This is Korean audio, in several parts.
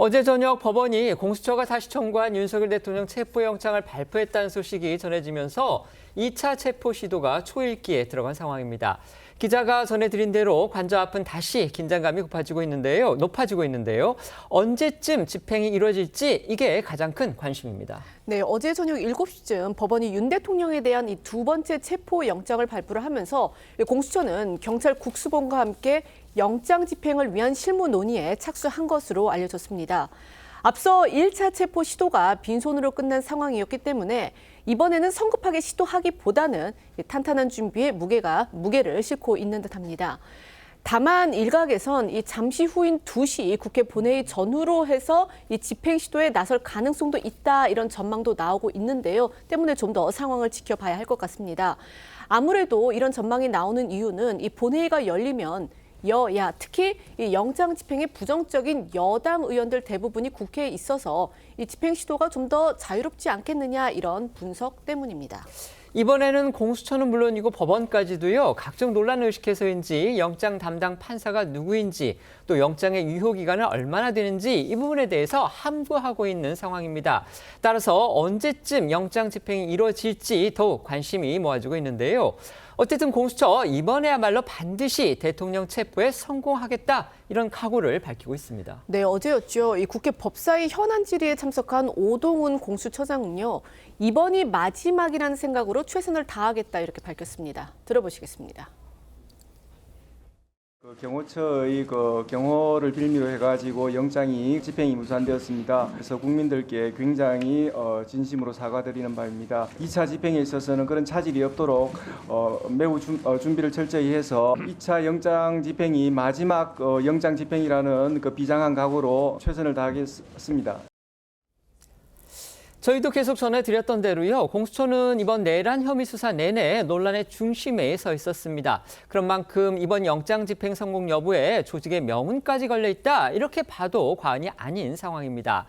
어제 저녁 법원이 공수처가 다시 청구한 윤석열 대통령 체포영장을 발표했다는 소식이 전해지면서 2차 체포 시도가 초읽기에 들어간 상황입니다. 기자가 전해드린 대로 관저 앞은 다시 긴장감이 높아지고 있는데요. 언제쯤 집행이 이루어질지 이게 가장 큰 관심입니다. 네, 어제 저녁 7시쯤 법원이 윤 대통령에 대한 이 두 번째 체포영장을 발부를 하면서 공수처는 경찰 국수본과 함께 영장 집행을 위한 실무 논의에 착수한 것으로 알려졌습니다. 앞서 1차 체포 시도가 빈손으로 끝난 상황이었기 때문에 이번에는 성급하게 시도하기보다는 탄탄한 준비에 무게를 싣고 있는 듯합니다. 다만 일각에선 이 잠시 후인 2시 국회 본회의 전후로 해서 이 집행 시도에 나설 가능성도 있다 이런 전망도 나오고 있는데요. 때문에 좀 더 상황을 지켜봐야 할 것 같습니다. 아무래도 이런 전망이 나오는 이유는 이 본회의가 열리면 여야, 특히 이 영장 집행에 부정적인 여당 의원들 대부분이 국회에 있어서 이 집행 시도가 좀 더 자유롭지 않겠느냐 이런 분석 때문입니다. 이번에는 공수처는 물론이고 법원까지도요. 각종 논란을 의식해서인지 영장 담당 판사가 누구인지 또 영장의 유효 기간은 얼마나 되는지 이 부분에 대해서 함구하고 있는 상황입니다. 따라서 언제쯤 영장 집행이 이루어질지 더욱 관심이 모아지고 있는데요. 어쨌든 공수처 이번에야말로 반드시 대통령 체포에 성공하겠다 이런 각오를 밝히고 있습니다. 네, 어제였죠. 이 국회 법사위 현안 질의에 참석한 오동훈 공수처장은요. 이번이 마지막이라는 생각으로 최선을 다하겠다 이렇게 밝혔습니다. 들어보시겠습니다. 경호처의 경호를 빌미로 해가지고 영장이 집행이 무산되었습니다. 그래서 국민들께 굉장히 진심으로 사과드리는 바입니다. 2차 집행에 있어서는 그런 차질이 없도록 매우 준비를 철저히 해서 2차 영장 집행이 마지막 영장 집행이라는 비장한 각오로 최선을 다하겠습니다. 저희도 계속 전해드렸던 대로요. 공수처는 이번 내란 혐의 수사 내내 논란의 중심에 서 있었습니다. 그런 만큼 이번 영장 집행 성공 여부에 조직의 명운까지 걸려 있다. 이렇게 봐도 과언이 아닌 상황입니다.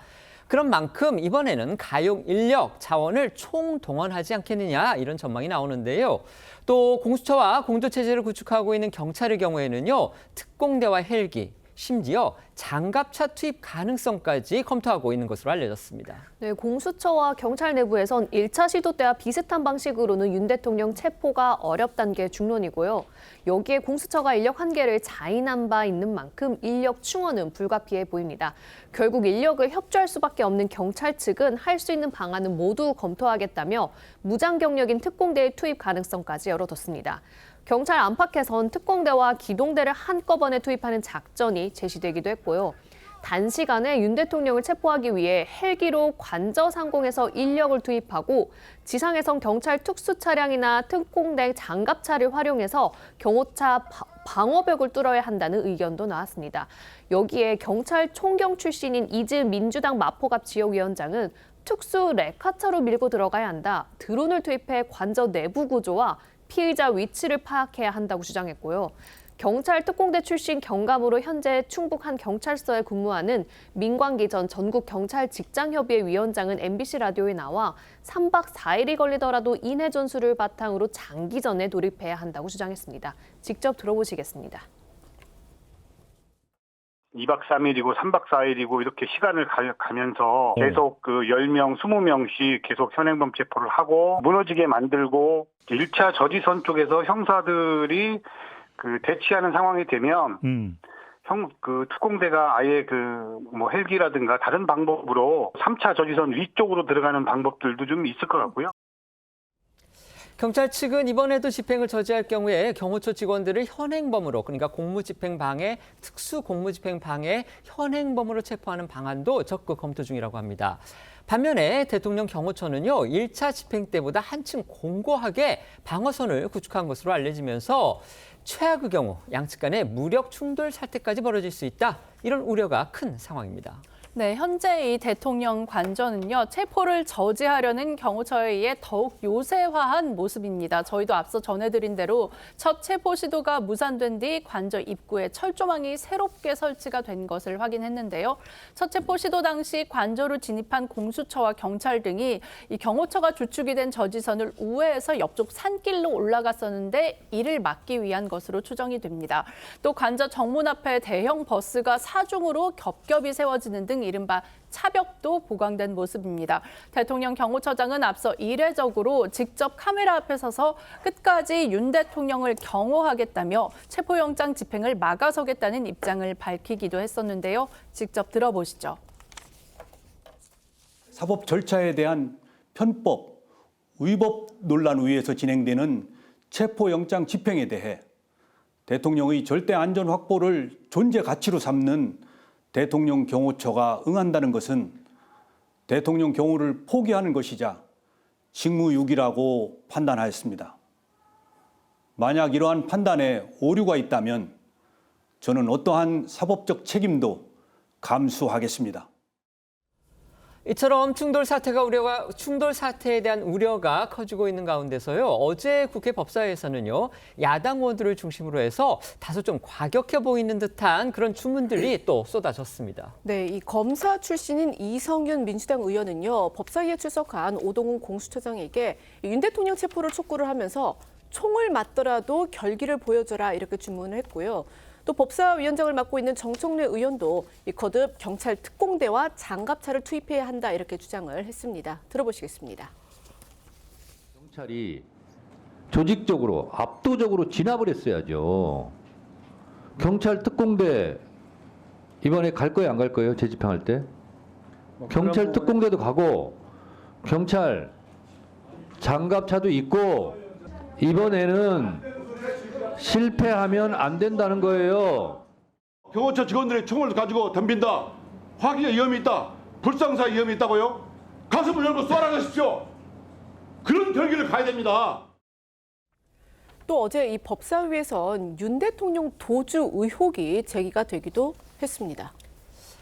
그런 만큼 이번에는 가용 인력, 자원을 총동원하지 않겠느냐 이런 전망이 나오는데요. 또 공수처와 공조체제를 구축하고 있는 경찰의 경우에는요. 특공대와 헬기, 심지어 장갑차 투입 가능성까지 검토하고 있는 것으로 알려졌습니다. 네, 공수처와 경찰 내부에선 1차 시도 때와 비슷한 방식으로는 윤 대통령 체포가 어렵다는 게 중론이고요. 여기에 공수처가 인력 한계를 자인한 바 있는 만큼 인력 충원은 불가피해 보입니다. 결국 인력을 협조할 수밖에 없는 경찰 측은 할 수 있는 방안은 모두 검토하겠다며 무장 경력인 특공대의 투입 가능성까지 열어뒀습니다. 경찰 안팎에선 특공대와 기동대를 한꺼번에 투입하는 작전이 제시되기도 했고요. 단시간에 윤 대통령을 체포하기 위해 헬기로 관저 상공에서 인력을 투입하고 지상에선 경찰 특수 차량이나 특공대 장갑차를 활용해서 경호차 방어벽을 뚫어야 한다는 의견도 나왔습니다. 여기에 경찰 총경 출신인 이즈 민주당 마포갑 지역위원장은 특수 레카차로 밀고 들어가야 한다. 드론을 투입해 관저 내부 구조와 피의자 위치를 파악해야 한다고 주장했고요. 경찰 특공대 출신 경감으로 현재 충북 한 경찰서에 근무하는 민광기 전 전국경찰직장협의회 위원장은 MBC 라디오에 나와 3박 4일이 걸리더라도 인해 전술을 바탕으로 장기전에 돌입해야 한다고 주장했습니다. 직접 들어보시겠습니다. 2박 3일이고 3박 4일이고 이렇게 시간을 가면서 계속 10명, 20명씩 계속 현행범 체포를 하고 무너지게 만들고 1차 저지선 쪽에서 형사들이 대치하는 상황이 되면 특공대가 아예 헬기라든가 다른 방법으로 3차 저지선 위쪽으로 들어가는 방법들도 좀 있을 것 같고요. 경찰 측은 이번에도 집행을 저지할 경우에 경호처 직원들을 현행범으로 그러니까 공무집행방해, 특수공무집행방해, 현행범으로 체포하는 방안도 적극 검토 중이라고 합니다. 반면에 대통령 경호처는요. 1차 집행 때보다 한층 공고하게 방어선을 구축한 것으로 알려지면서 최악의 경우 양측 간의 무력 충돌 사태까지 벌어질 수 있다. 이런 우려가 큰 상황입니다. 네, 현재 이 대통령 관저는요, 체포를 저지하려는 경호처에 의해 더욱 요새화한 모습입니다. 저희도 앞서 전해드린 대로 첫 체포 시도가 무산된 뒤 관저 입구에 철조망이 새롭게 설치가 된 것을 확인했는데요. 첫 체포 시도 당시 관저로 진입한 공수처와 경찰 등이 이 경호처가 주축이 된 저지선을 우회해서 옆쪽 산길로 올라갔었는데 이를 막기 위한 것으로 추정이 됩니다. 또 관저 정문 앞에 대형 버스가 사중으로 겹겹이 세워지는 등 등 이른바 차벽도 보강된 모습입니다. 대통령 경호처장은 앞서 이례적으로 직접 카메라 앞에 서서 끝까지 윤 대통령을 경호하겠다며 체포영장 집행을 막아서겠다는 입장을 밝히기도 했었는데요. 직접 들어보시죠. 사법 절차에 대한 편법, 위법 논란 위에서 진행되는 체포영장 집행에 대해 대통령의 절대 안전 확보를 존재 가치로 삼는 대통령 경호처가 응한다는 것은 대통령 경호를 포기하는 것이자 직무유기라고 판단하였습니다. 만약 이러한 판단에 오류가 있다면 저는 어떠한 사법적 책임도 감수하겠습니다. 이처럼 충돌 사태에 대한 우려가 커지고 있는 가운데서요. 어제 국회 법사위에서는요. 야당 의원들을 중심으로 해서 다소 좀 과격해 보이는 듯한 그런 주문들이 또 쏟아졌습니다. 네, 이 검사 출신인 이성윤 민주당 의원은요. 법사위에 출석한 오동훈 공수처장에게 윤 대통령 체포를 촉구를 하면서 총을 맞더라도 결기를 보여줘라 이렇게 주문을 했고요. 또 법사위원장을 맡고 있는 정청래 의원도 거듭 경찰 특공대와 장갑차를 투입해야 한다 이렇게 주장을 했습니다. 들어보시겠습니다. 경찰이 조직적으로 압도적으로 진압을 했어야죠. 경찰 특공대 이번에 갈 거예요, 안 갈 거예요? 재집행할 때? 경찰 특공대도 가고 경찰 장갑차도 있고 이번에는 실패하면 안 된다는 거예요. 경호처 직원들이 총을 가지고 덤빈다. 화기의 위험이 있다. 불상사 위험이 있다고요? 가슴을 열고 쏘아가십시오. 그런 결기를 가야 됩니다. 또 어제 이 법사위에선 윤 대통령 도주 의혹이 제기가 되기도 했습니다.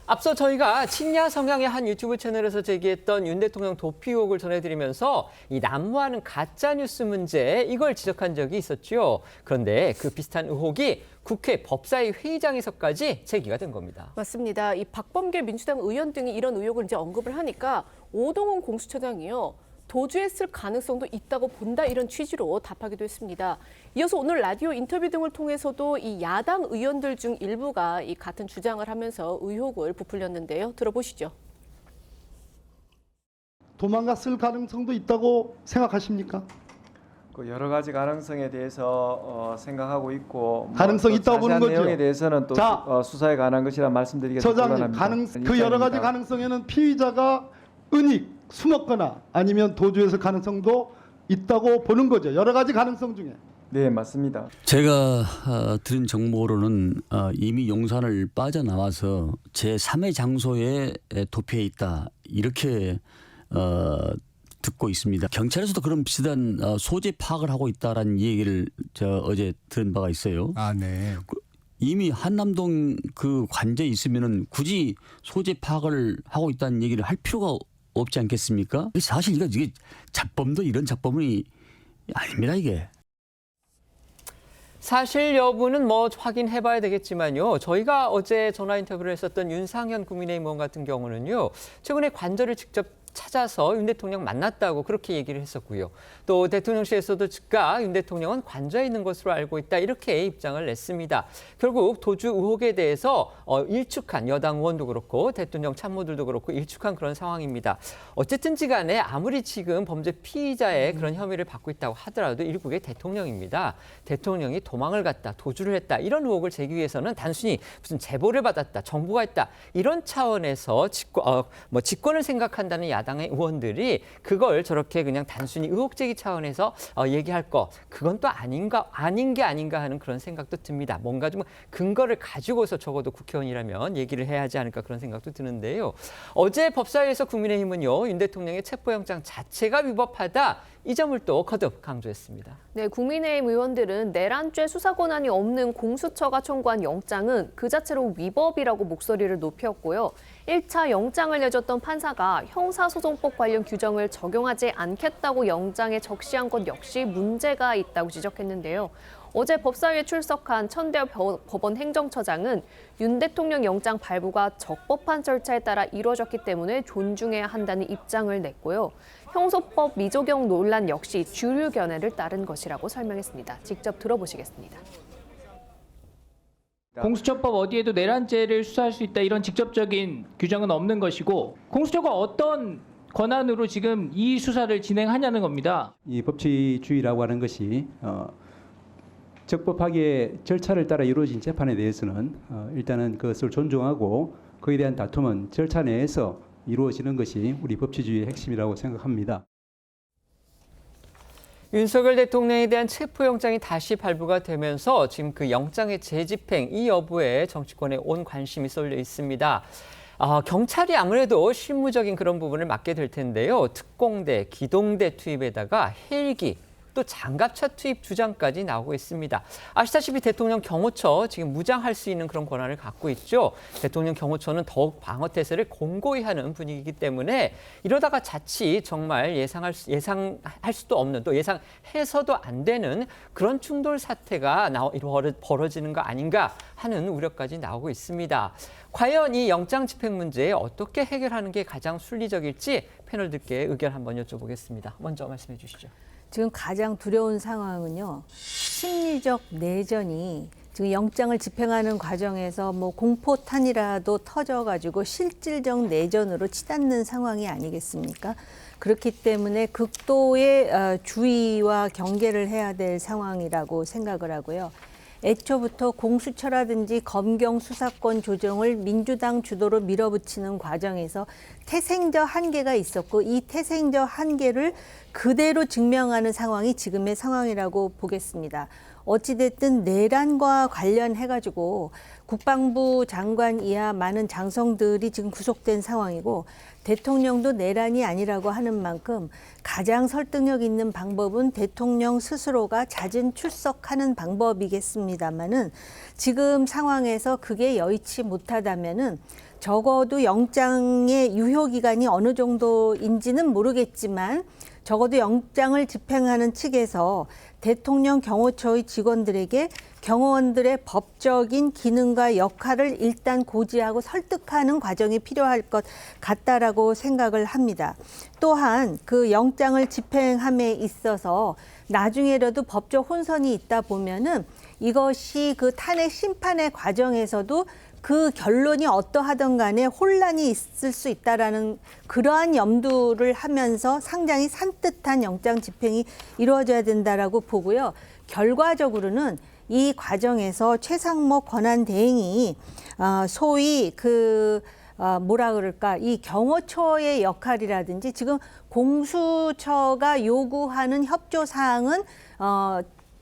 앞서 저희가 친야 성향의 한 유튜브 채널에서 제기했던 윤 대통령 도피 의혹을 전해드리면서 이 난무하는 가짜뉴스 문제 이걸 지적한 적이 있었죠. 그런데 그 비슷한 의혹이 국회 법사위 회의장에서까지 제기가 된 겁니다. 맞습니다. 이 박범계 민주당 의원 등이 이런 의혹을 이제 언급을 하니까 오동훈 공수처장이요. 도주했을 가능성도 있다고 본다 이런 취지로 답하기도 했습니다. 이어서 오늘 라디오 인터뷰 등을 통해서도 이 야당 의원들 중 일부가 이 같은 주장을 하면서 의혹을 부풀렸는데요. 들어보시죠. 도망갔을 가능성도 있다고 생각하십니까? 여러 가지 가능성에 대해서 생각하고 있고 가능성이 있다고 보는 거죠. 내용에 대해서는 또 수사에 관한 것이라 말씀드리기가 처장님, 그 여러 가지 가능성에는 피의자가 은닉, 숨었거나 아니면 도주했을 가능성도 있다고 보는 거죠. 여러 가지 가능성 중에. 네, 맞습니다. 제가 들은 정보로는 이미 용산을 빠져나와서 제3의 장소에 도피해 있다. 이렇게 듣고 있습니다. 경찰에서도 그런 비슷한 소재 파악을 하고 있다라는 얘기를 어제 들은 바가 있어요. 아, 네. 이미 한남동 그 관저에 있으면은 굳이 소재 파악을 하고 있다는 얘기를 할 필요가 없지 않겠습니까? 사실 이게 잡범도 이런 잡범이 아닙니다, 이게. 사실 여부는 뭐 확인해봐야 되겠지만요. 저희가 어제 전화 인터뷰를 했었던 윤상현 국민의힘 의원 같은 경우는요. 최근에 관저를 직접 찾아서 윤 대통령 만났다고 그렇게 얘기를 했었고요. 또 대통령실에서도 즉각 윤 대통령은 관저에 있는 것으로 알고 있다 이렇게 입장을 냈습니다. 결국 도주 의혹에 대해서 일축한 여당 의원도 그렇고 대통령 참모들도 그렇고 일축한 그런 상황입니다. 어쨌든지 간에 아무리 지금 범죄 피의자의 그런 혐의를 받고 있다고 하더라도 일국의 대통령입니다. 대통령이 도망을 갔다, 도주를 했다 이런 의혹을 제기 위해서는 단순히 무슨 제보를 받았다, 정보가 있다 이런 차원에서 직권을 생각한다는 야당의 의원들이 그걸 저렇게 그냥 단순히 의혹 제기 차원에서 얘기할 거 그건 또 아닌 게 아닌가 하는 그런 생각도 듭니다. 뭔가 좀 근거를 가지고서 적어도 국회의원이라면 얘기를 해야 하지 않을까 그런 생각도 드는데요. 어제 법사위에서 국민의힘은요. 윤 대통령의 체포영장 자체가 위법하다. 이 점을 또 거듭 강조했습니다. 네, 국민의힘 의원들은 내란죄 수사 권한이 없는 공수처가 청구한 영장은 그 자체로 위법이라고 목소리를 높였고요. 1차 영장을 내줬던 판사가 형사소송법 관련 규정을 적용하지 않겠다고 영장에 적시한 것 역시 문제가 있다고 지적했는데요. 어제 법사위에 출석한 천대엽 법원 행정처장은 윤 대통령 영장 발부가 적법한 절차에 따라 이루어졌기 때문에 존중해야 한다는 입장을 냈고요. 형소법 미적용 논란 역시 주류 견해를 따른 것이라고 설명했습니다. 직접 들어보시겠습니다. 공수처법 어디에도 내란죄를 수사할 수 있다 이런 직접적인 규정은 없는 것이고 공수처가 어떤 권한으로 지금 이 수사를 진행하냐는 겁니다. 이 법치주의라고 하는 것이 적법하게 절차를 따라 이루어진 재판에 대해서는 일단은 그것을 존중하고 그에 대한 다툼은 절차 내에서 이루어지는 것이 우리 법치주의의 핵심이라고 생각합니다. 윤석열 대통령에 대한 체포영장이 다시 발부가 되면서 지금 그 영장의 재집행 이 여부에 정치권에 온 관심이 쏠려 있습니다. 경찰이 아무래도 실무적인 그런 부분을 맡게 될 텐데요. 특공대, 기동대 투입에다가 헬기, 또 장갑차 투입 주장까지 나오고 있습니다. 아시다시피 대통령 경호처 지금 무장할 수 있는 그런 권한을 갖고 있죠. 대통령 경호처는 더욱 방어 태세를 공고히 하는 분위기이기 때문에 이러다가 자칫 정말 예상할 수도 없는 또 예상해서도 안 되는 그런 충돌 사태가 벌어지는 거 아닌가 하는 우려까지 나오고 있습니다. 과연 이 영장 집행 문제 어떻게 해결하는 게 가장 순리적일지 패널들께 의견 한번 여쭤보겠습니다. 먼저 말씀해 주시죠. 지금 가장 두려운 상황은요, 심리적 내전이 지금 영장을 집행하는 과정에서 뭐 공포탄이라도 터져가지고 실질적 내전으로 치닫는 상황이 아니겠습니까? 그렇기 때문에 극도의 주의와 경계를 해야 될 상황이라고 생각을 하고요. 애초부터 공수처라든지 검경 수사권 조정을 민주당 주도로 밀어붙이는 과정에서 태생적 한계가 있었고 이 태생적 한계를 그대로 증명하는 상황이 지금의 상황이라고 보겠습니다. 어찌됐든 내란과 관련해가지고 국방부 장관 이하 많은 장성들이 지금 구속된 상황이고 대통령도 내란이 아니라고 하는 만큼 가장 설득력 있는 방법은 대통령 스스로가 잦은 출석하는 방법이겠습니다만은 지금 상황에서 그게 여의치 못하다면은 적어도 영장의 유효기간이 어느 정도인지는 모르겠지만 적어도 영장을 집행하는 측에서 대통령 경호처의 직원들에게 경호원들의 법적인 기능과 역할을 일단 고지하고 설득하는 과정이 필요할 것 같다라고 생각을 합니다. 또한 그 영장을 집행함에 있어서 나중에라도 법적 혼선이 있다 보면은 이것이 그 탄핵 심판의 과정에서도 그 결론이 어떠하든 간에 혼란이 있을 수 있다라는 그러한 염두를 하면서 상당히 산뜻한 영장 집행이 이루어져야 된다라고 보고요. 결과적으로는 이 과정에서 최상목 권한대행이 소위 이 경호처의 역할이라든지 지금 공수처가 요구하는 협조 사항은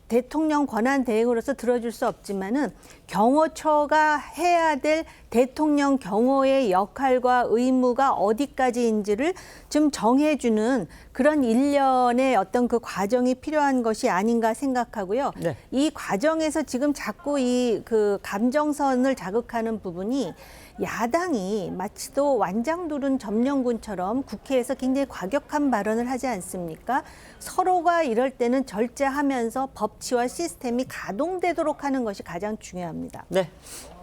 대통령 권한 대행으로서 들어줄 수 없지만은 경호처가 해야 될 대통령 경호의 역할과 의무가 어디까지인지를 좀 정해주는 그런 일련의 어떤 그 과정이 필요한 것이 아닌가 생각하고요. 네. 이 과정에서 지금 자꾸 이 그 감정선을 자극하는 부분이 야당이 마치도 완장두른 점령군처럼 국회에서 굉장히 과격한 발언을 하지 않습니까? 서로가 이럴 때는 절제하면서 법치와 시스템이 가동되도록 하는 것이 가장 중요합니다. 네.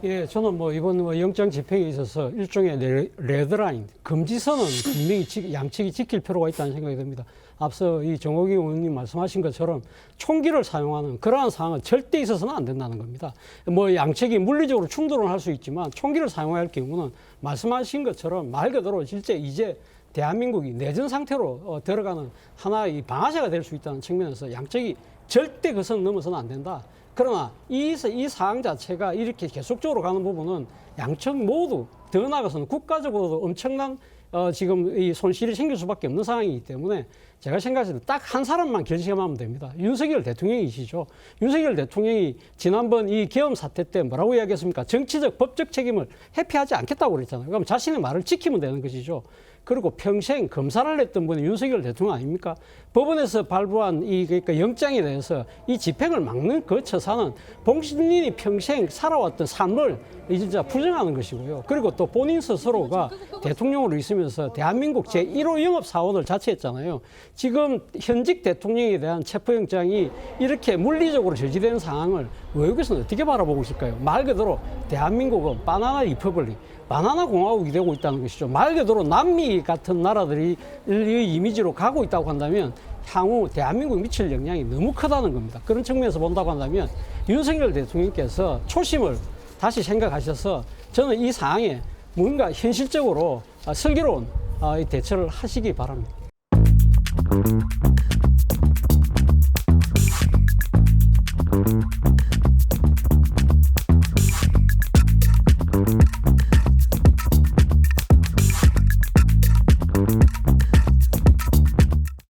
예, 저는 이번 영장 집행에 있어서 일종의 레드라인, 금지선은 분명히 양측이 지킬 필요가 있다는 생각이 듭니다. 앞서 이 정호기 의원님 말씀하신 것처럼 총기를 사용하는 그러한 상황은 절대 있어서는 안 된다는 겁니다. 양측이 물리적으로 충돌을 할 수 있지만 총기를 사용할 경우는 말씀하신 것처럼 말 그대로 이제 대한민국이 내전 상태로 들어가는 하나의 방아쇠가 될 수 있다는 측면에서 양측이 절대 그 선 넘어서는 안 된다. 그러나 이 사항 자체가 이렇게 계속적으로 가는 부분은 양측 모두 더 나아가서는 국가적으로도 엄청난 지금 이 손실이 생길 수밖에 없는 상황이기 때문에 제가 생각했을 때 딱 한 사람만 결심하면 됩니다. 윤석열 대통령이시죠. 윤석열 대통령이 지난번 이 계엄 사태 때 뭐라고 이야기했습니까? 정치적, 법적 책임을 회피하지 않겠다고 그랬잖아요. 그럼 자신의 말을 지키면 되는 것이죠. 그리고 평생 검사를 했던 분이 윤석열 대통령 아닙니까? 법원에서 발부한 그러니까 영장에 대해서 이 집행을 막는 그 처사는 본인이 평생 살아왔던 삶을 진짜 부정하는 것이고요. 그리고 또 본인 스스로가 대통령으로 있으면서 대한민국 제1호 영업사원을 자처했잖아요. 지금 현직 대통령에 대한 체포영장이 이렇게 물리적으로 저지된 상황을 외국에서는 어떻게 바라보고 있을까요? 말 그대로 대한민국은 바나나 리퍼블릭, 바나나 공화국이 되고 있다는 것이죠. 말 그대로 남미 같은 나라들이 이미지로 가고 있다고 한다면 향후 대한민국에 미칠 영향이 너무 크다는 겁니다. 그런 측면에서 본다고 한다면 윤석열 대통령께서 초심을 다시 생각하셔서 저는 이 사항에 뭔가 현실적으로 슬기로운 대처를 하시기 바랍니다.